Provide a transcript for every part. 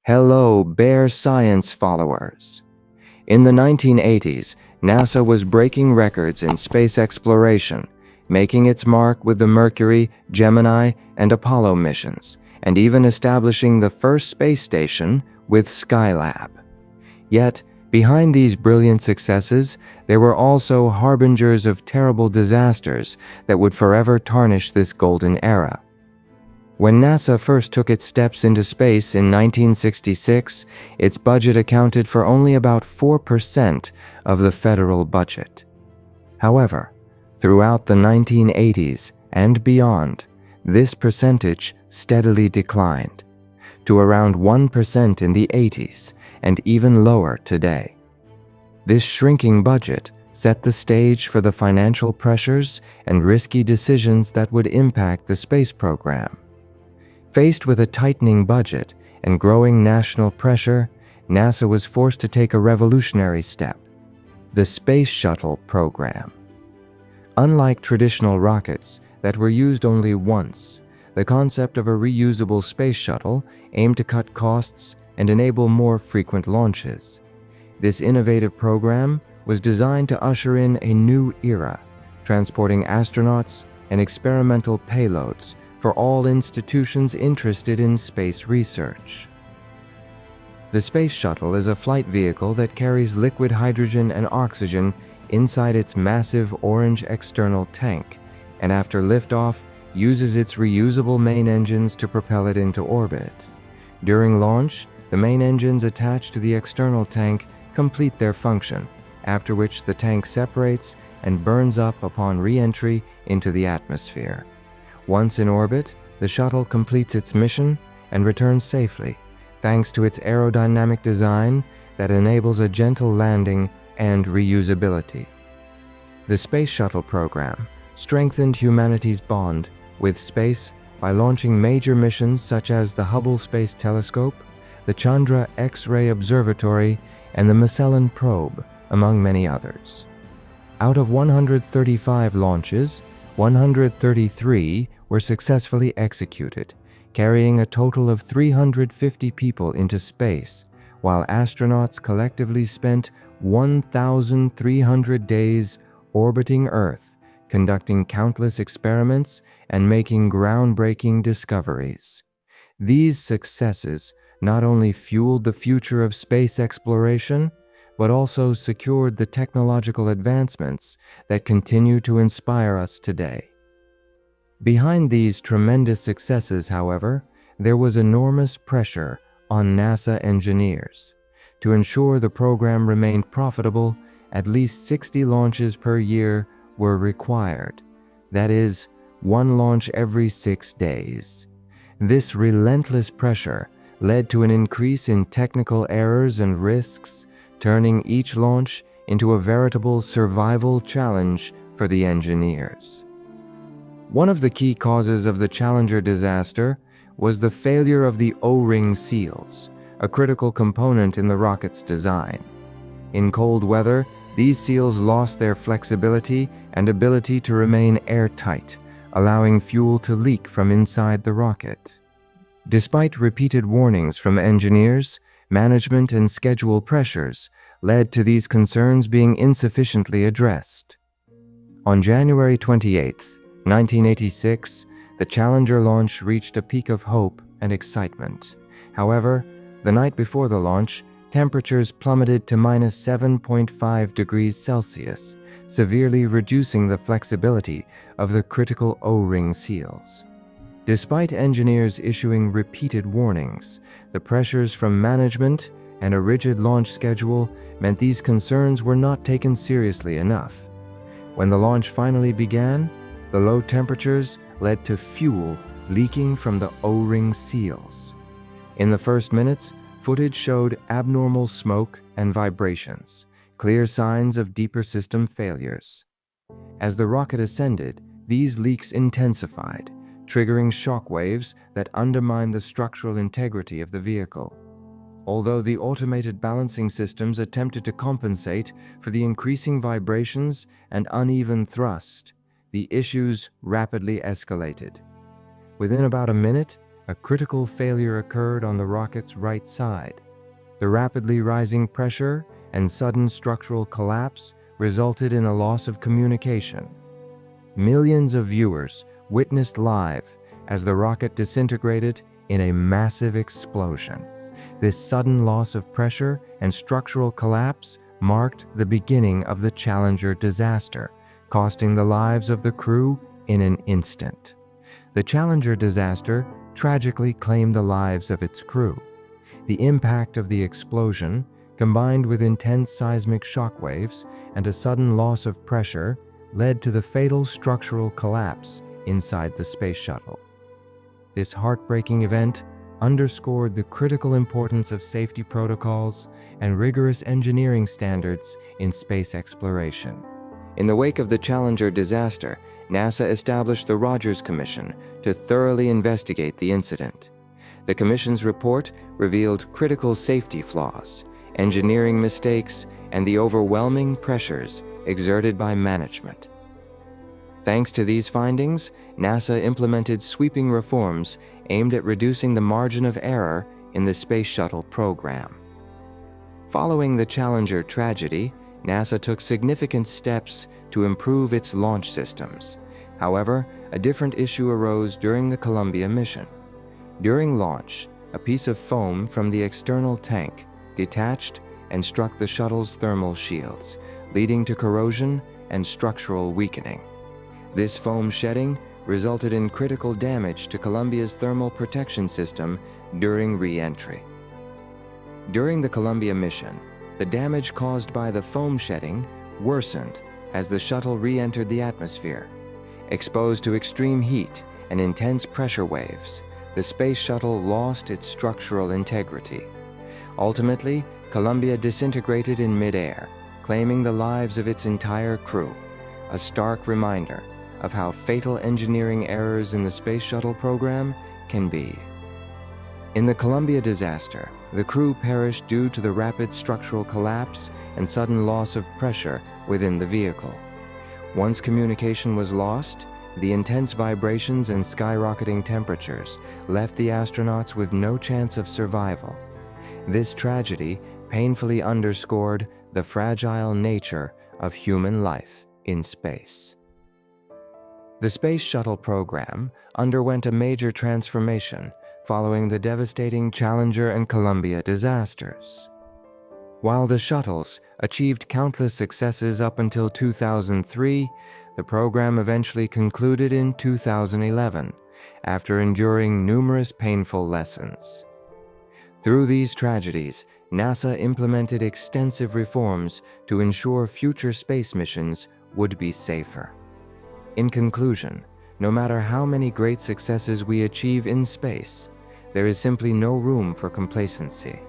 Hello, Bear Science followers. In the 1980s, NASA was breaking records in space exploration, making its mark with the Mercury, Gemini, and Apollo missions, and even establishing the first space station with Skylab. Yet, behind these brilliant successes, there were also harbingers of terrible disasters that would forever tarnish this golden era. When NASA first took its steps into space in 1966, its budget accounted for only about 4% of the federal budget. However, throughout the 1980s and beyond, this percentage steadily declined to around 1% in the 80s and even lower today. This shrinking budget set the stage for the financial pressures and risky decisions that would impact the space program. Faced with a tightening budget and growing national pressure, NASA was forced to take a revolutionary step: the Space Shuttle program. Unlike traditional rockets that were used only once, the concept of a reusable space shuttle aimed to cut costs and enable more frequent launches. This innovative program was designed to usher in a new era, transporting astronauts and experimental payloads for all institutions interested in space research. The Space Shuttle is a flight vehicle that carries liquid hydrogen and oxygen inside its massive orange external tank, and after liftoff, uses its reusable main engines to propel it into orbit. During launch, the main engines attached to the external tank complete their function, after which the tank separates and burns up upon re-entry into the atmosphere. Once in orbit, the shuttle completes its mission and returns safely, thanks to its aerodynamic design that enables a gentle landing and reusability. The Space Shuttle program strengthened humanity's bond with space by launching major missions such as the Hubble Space Telescope, the Chandra X-ray Observatory, and the Magellan Probe, among many others. Out of 135 launches, 133 were successfully executed, carrying a total of 350 people into space, while astronauts collectively spent 1,300 days orbiting Earth, conducting countless experiments and making groundbreaking discoveries. These successes not only fueled the future of space exploration, but also secured the technological advancements that continue to inspire us today. Behind these tremendous successes, however, there was enormous pressure on NASA engineers. To ensure the program remained profitable, at least 60 launches per year were required. That is, one launch every 6 days. This relentless pressure led to an increase in technical errors and risks, turning each launch into a veritable survival challenge for the engineers. One of the key causes of the Challenger disaster was the failure of the O-ring seals, a critical component in the rocket's design. In cold weather, these seals lost their flexibility and ability to remain airtight, allowing fuel to leak from inside the rocket. Despite repeated warnings from engineers, management and schedule pressures led to these concerns being insufficiently addressed. On January 28, 1986, the Challenger launch reached a peak of hope and excitement. However, the night before the launch, temperatures plummeted to -7.5 degrees Celsius, severely reducing the flexibility of the critical O-ring seals. Despite engineers issuing repeated warnings, the pressures from management and a rigid launch schedule meant these concerns were not taken seriously enough. When the launch finally began, the low temperatures led to fuel leaking from the O-ring seals. In the first minutes, footage showed abnormal smoke and vibrations, clear signs of deeper system failures. As the rocket ascended, these leaks intensified, triggering shock waves that undermined the structural integrity of the vehicle. Although the automated balancing systems attempted to compensate for the increasing vibrations and uneven thrust, the issues rapidly escalated. Within about a minute, a critical failure occurred on the rocket's right side. The rapidly rising pressure and sudden structural collapse resulted in a loss of communication. Millions of viewers witnessed live as the rocket disintegrated in a massive explosion. This sudden loss of pressure and structural collapse marked the beginning of the Challenger disaster, costing the lives of the crew in an instant. The Challenger disaster tragically claimed the lives of its crew. The impact of the explosion, combined with intense seismic shock waves and a sudden loss of pressure, led to the fatal structural collapse inside the space shuttle. This heartbreaking event underscored the critical importance of safety protocols and rigorous engineering standards in space exploration. In the wake of the Challenger disaster, NASA established the Rogers Commission to thoroughly investigate the incident. The Commission's report revealed critical safety flaws, engineering mistakes, and the overwhelming pressures exerted by management. Thanks to these findings, NASA implemented sweeping reforms aimed at reducing the margin of error in the Space Shuttle program. Following the Challenger tragedy, NASA took significant steps to improve its launch systems. However, a different issue arose during the Columbia mission. During launch, a piece of foam from the external tank detached and struck the shuttle's thermal shields, leading to corrosion and structural weakening. This foam shedding resulted in critical damage to Columbia's thermal protection system during re-entry. During the Columbia mission, the damage caused by the foam shedding worsened as the shuttle re-entered the atmosphere. Exposed to extreme heat and intense pressure waves, the space shuttle lost its structural integrity. Ultimately, Columbia disintegrated in midair, claiming the lives of its entire crew, a stark reminder of how fatal engineering errors in the Space Shuttle program can be. In the Columbia disaster, the crew perished due to the rapid structural collapse and sudden loss of pressure within the vehicle. Once communication was lost, the intense vibrations and skyrocketing temperatures left the astronauts with no chance of survival. This tragedy painfully underscored the fragile nature of human life in space. The Space Shuttle program underwent a major transformation following the devastating Challenger and Columbia disasters. While the shuttles achieved countless successes up until 2003, the program eventually concluded in 2011, after enduring numerous painful lessons. Through these tragedies, NASA implemented extensive reforms to ensure future space missions would be safer. In conclusion, no matter how many great successes we achieve in space, there is simply no room for complacency.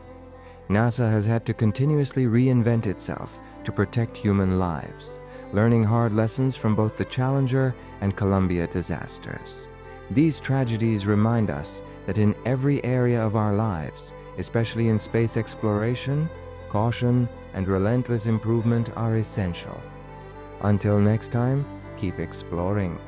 NASA has had to continuously reinvent itself to protect human lives, learning hard lessons from both the Challenger and Columbia disasters. These tragedies remind us that in every area of our lives, especially in space exploration, caution and relentless improvement are essential. Until next time, keep exploring.